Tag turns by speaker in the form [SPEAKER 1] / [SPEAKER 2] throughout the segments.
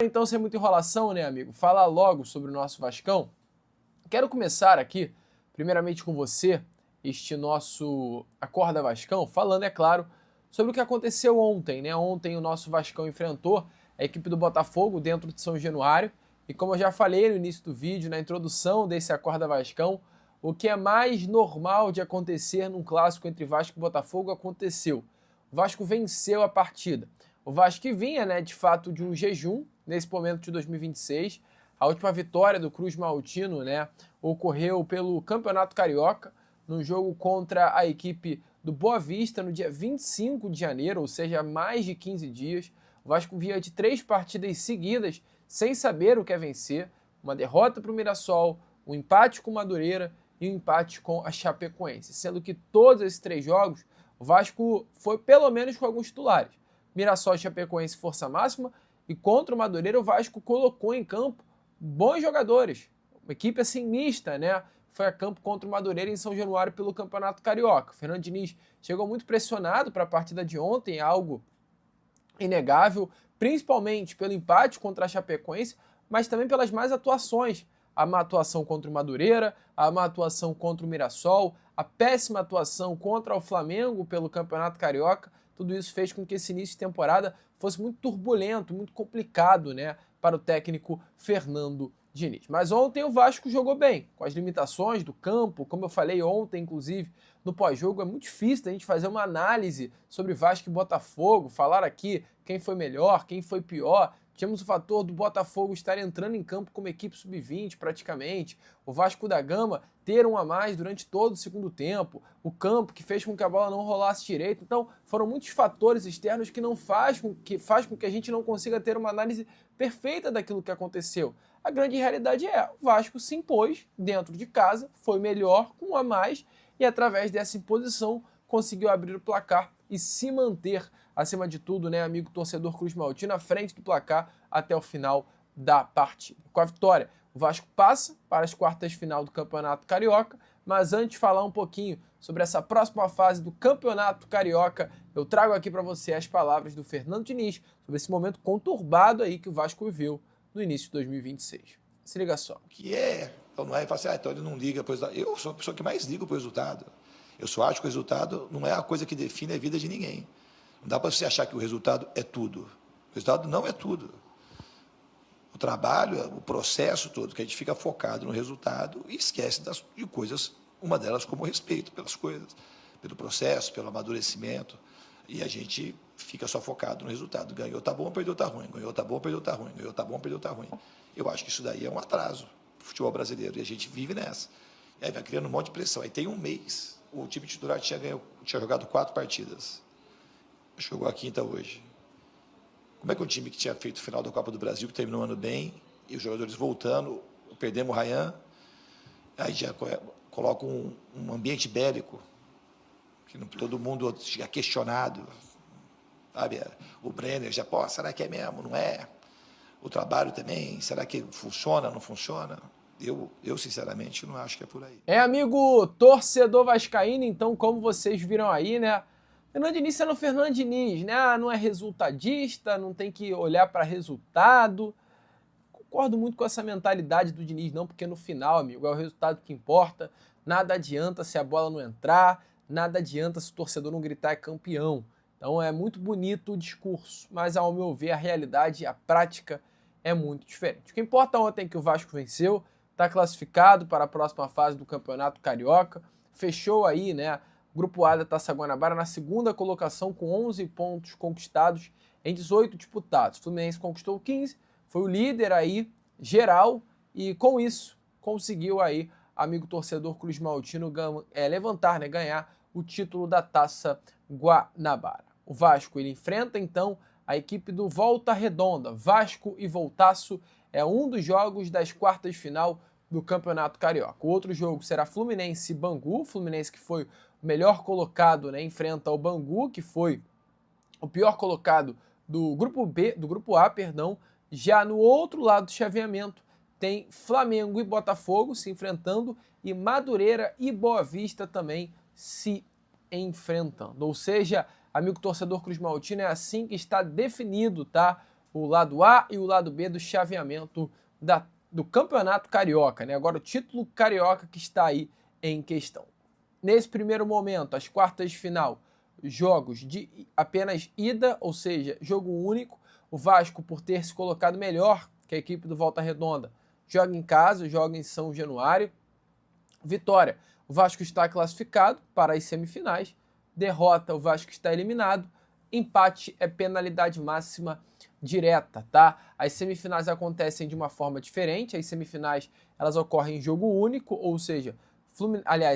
[SPEAKER 1] Então, sem muita enrolação, né, amigo? Falar logo sobre o nosso Vascão. Quero começar aqui, primeiramente com você, este nosso Acorda Vascão, falando, é claro, sobre o que aconteceu ontem, né? Ontem o nosso Vascão enfrentou a equipe do Botafogo dentro de São Januário. E como eu já falei no início do vídeo, na introdução desse Acorda Vascão, o que é mais normal de acontecer num clássico entre Vasco e Botafogo aconteceu. O Vasco venceu a partida. O Vasco que vinha, né, de fato, de um jejum nesse momento de 2026. A última vitória do Cruz Maltino, né, ocorreu pelo Campeonato Carioca, no jogo contra a equipe do Boa Vista, no dia 25 de janeiro, ou seja, há mais de 15 dias. O Vasco vinha de 3 partidas seguidas, sem saber o que é vencer. Uma derrota para o Mirassol, um empate com o Madureira e um empate com a Chapecoense. Sendo que todos esses 3 jogos, o Vasco foi pelo menos com alguns titulares. Mirassol e Chapecoense força máxima, e contra o Madureira o Vasco colocou em campo bons jogadores. Uma equipe assim mista, né? Foi a campo contra o Madureira em São Januário pelo Campeonato Carioca. O Fernando Diniz chegou muito pressionado para a partida de ontem, algo inegável, principalmente pelo empate contra a Chapecoense, mas também pelas más atuações. A má atuação contra o Madureira, a má atuação contra o Mirassol, a péssima atuação contra o Flamengo pelo Campeonato Carioca. Tudo isso fez com que esse início de temporada fosse muito turbulento, muito complicado, né, para o técnico Fernando Diniz. Mas ontem o Vasco jogou bem, com as limitações do campo, como eu falei ontem, inclusive, no pós-jogo, é muito difícil a gente fazer uma análise sobre Vasco e Botafogo, falar aqui quem foi melhor, quem foi pior. Tínhamos o fator do Botafogo estar entrando em campo como equipe sub-20 praticamente, o Vasco da Gama ter um a mais durante todo o segundo tempo, o campo que fez com que a bola não rolasse direito. Então foram muitos fatores externos que faz com que a gente não consiga ter uma análise perfeita daquilo que aconteceu. A grande realidade é, o Vasco se impôs dentro de casa, foi melhor com um a mais e através dessa imposição conseguiu abrir o placar e se manter, acima de tudo, né, amigo torcedor Cruz Maltino, à frente do placar até o final da partida. Com a vitória, o Vasco passa para as quartas de final do Campeonato Carioca, mas antes de falar um pouquinho sobre essa próxima fase do Campeonato Carioca, eu trago aqui para você as palavras do Fernando Diniz sobre esse momento conturbado aí que o Vasco viveu no início de 2026. Se liga só.
[SPEAKER 2] Que é, então não é, fala assim, então ele não liga para o resultado. Eu sou a pessoa que mais liga para o resultado. Eu só acho que o resultado não é a coisa que define a vida de ninguém. Não dá para você achar que o resultado é tudo. O resultado não é tudo. O trabalho, o processo todo, que a gente fica focado no resultado e esquece de coisas, uma delas como o respeito pelas coisas, pelo processo, pelo amadurecimento, e a gente fica só focado no resultado. Ganhou, tá bom, perdeu, tá ruim. Ganhou, tá bom, perdeu, tá ruim. Ganhou, tá bom, perdeu, tá ruim. Eu acho que isso daí é um atraso do futebol brasileiro, e a gente vive nessa. E aí vai criando um monte de pressão. Aí tem um mês, o time titular tinha jogado 4 partidas. Jogou a quinta hoje. Como é que um time que tinha feito o final da Copa do Brasil, que terminou o ano bem, e os jogadores voltando, perdemos o Ryan, aí já coloca um ambiente bélico, que todo mundo fica questionado, sabe? O Brenner já, pô, será que é mesmo? Não é? O trabalho também, será que funciona, não funciona? Eu sinceramente, não acho que é por aí.
[SPEAKER 1] É, amigo torcedor vascaíno, então, como vocês viram aí, né? Fernando Diniz sendo Fernando Diniz, né? Não é resultadista, não tem que olhar para resultado. Concordo muito com essa mentalidade do Diniz, não, porque no final, amigo, é o resultado que importa. Nada adianta se a bola não entrar, nada adianta se o torcedor não gritar é campeão. Então é muito bonito o discurso, mas ao meu ver a realidade, a prática é muito diferente. O que importa ontem é que o Vasco venceu, está classificado para a próxima fase do Campeonato Carioca, fechou aí, né, o Grupo A da Taça Guanabara na segunda colocação com 11 pontos conquistados em 18 disputados. O Fluminense conquistou 15, foi o líder aí geral e com isso conseguiu aí, amigo torcedor Cruz Maltino, levantar, né, ganhar o título da Taça Guanabara. O Vasco ele enfrenta então a equipe do Volta Redonda. Vasco e Voltaço é um dos jogos das quartas de final do Campeonato Carioca. O outro jogo será Fluminense e Bangu. Fluminense que foi o melhor colocado, né, enfrenta o Bangu, que foi o pior colocado do grupo B, do grupo A, perdão. Já no outro lado do chaveamento tem Flamengo e Botafogo se enfrentando e Madureira e Boa Vista também se enfrentando. Ou seja, amigo torcedor Cruz Maltino, é assim que está definido, tá? o lado A e o lado B do chaveamento do Campeonato Carioca, né? Agora o título carioca que está aí em questão. Nesse primeiro momento, as quartas de final, jogos de apenas ida, ou seja, jogo único. O Vasco, por ter se colocado melhor que a equipe do Volta Redonda, joga em casa, joga em São Januário. Vitória, o Vasco está classificado para as semifinais. Derrota, o Vasco está eliminado. Empate é penalidade máxima direta, tá? As semifinais acontecem de uma forma diferente. As semifinais, elas ocorrem em jogo único, ou seja,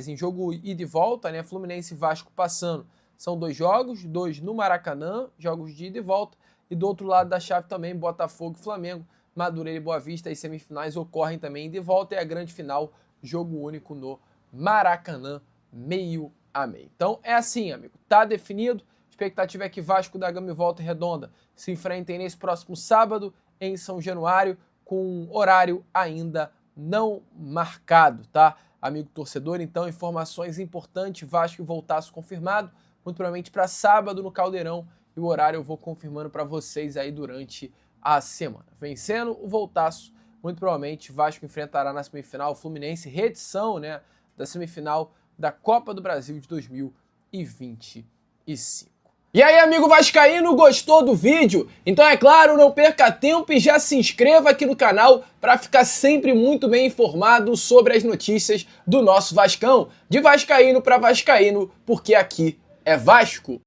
[SPEAKER 1] em jogo ida e volta, né? Fluminense e Vasco passando. São 2 jogos, 2 no Maracanã, jogos de ida e volta. E do outro lado da chave também, Botafogo e Flamengo, Madureira e Boa Vista. As semifinais ocorrem também de volta e a grande final, jogo único no Maracanã, meio a meio. Então é assim, amigo, tá definido. Expectativa é que Vasco da Gama e Volta Redonda se enfrentem nesse próximo sábado em São Januário, com um horário ainda não marcado, tá? Amigo torcedor, então informações importantes, Vasco e Voltaço confirmado, muito provavelmente para sábado no Caldeirão, e o horário eu vou confirmando para vocês aí durante a semana. Vencendo o Voltaço, muito provavelmente Vasco enfrentará na semifinal o Fluminense, reedição, né, da semifinal da Copa do Brasil de 2025. E aí, amigo vascaíno, gostou do vídeo? Então é claro, não perca tempo e já se inscreva aqui no canal para ficar sempre muito bem informado sobre as notícias do nosso Vascão. De vascaíno para vascaíno, porque aqui é Vasco.